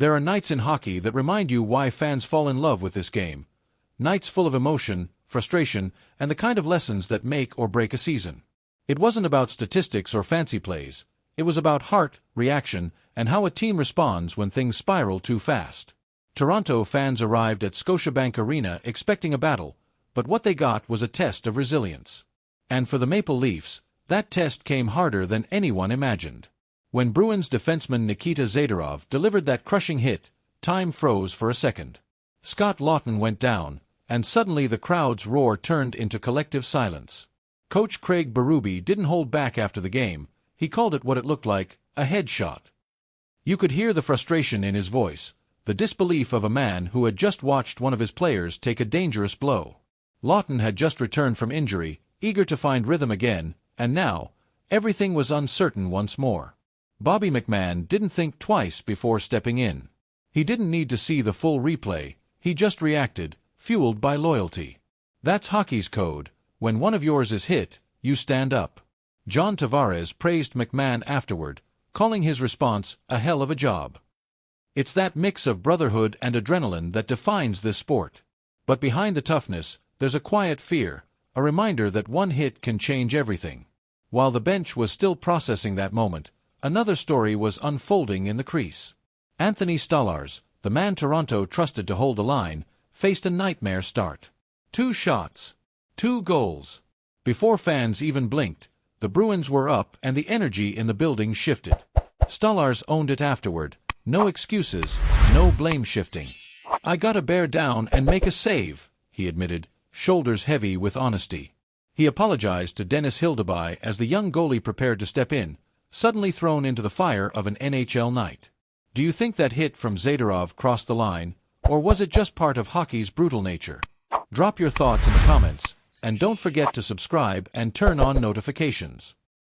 There are nights in hockey that remind you why fans fall in love with this game. Nights full of emotion, frustration, and the kind of lessons that make or break a season. It wasn't about statistics or fancy plays. It was about heart, reaction, and how a team responds when things spiral too fast. Toronto fans arrived at Scotiabank Arena expecting a battle, but what they got was a test of resilience. And for the Maple Leafs, that test came harder than anyone imagined. When Bruins defenseman Nikita Zadorov delivered that crushing hit, time froze for a second. Scott Laughton went down, and suddenly the crowd's roar turned into collective silence. Coach Craig Berube didn't hold back after the game. He called it what it looked like, a headshot. You could hear the frustration in his voice, the disbelief of a man who had just watched one of his players take a dangerous blow. Laughton had just returned from injury, eager to find rhythm again, and now, everything was uncertain once more. Bobby McMahon didn't think twice before stepping in. He didn't need to see the full replay, he just reacted, fueled by loyalty. That's hockey's code. When one of yours is hit, you stand up. John Tavares praised McMahon afterward, calling his response a hell of a job. It's that mix of brotherhood and adrenaline that defines this sport. But behind the toughness, there's a quiet fear, a reminder that one hit can change everything. While the bench was still processing that moment, another story was unfolding in the crease. Anthony Stolarz, the man Toronto trusted to hold the line, faced a nightmare start. 2 shots. 2 goals. Before fans even blinked, the Bruins were up and the energy in the building shifted. Stolarz owned it afterward. No excuses, no blame shifting. I gotta bear down and make a save, he admitted, shoulders heavy with honesty. He apologized to Dennis Hildeby as the young goalie prepared to step in, suddenly thrown into the fire of an NHL night. Do you think that hit from Zadorov crossed the line, or was it just part of hockey's brutal nature? Drop your thoughts in the comments, and don't forget to subscribe and turn on notifications.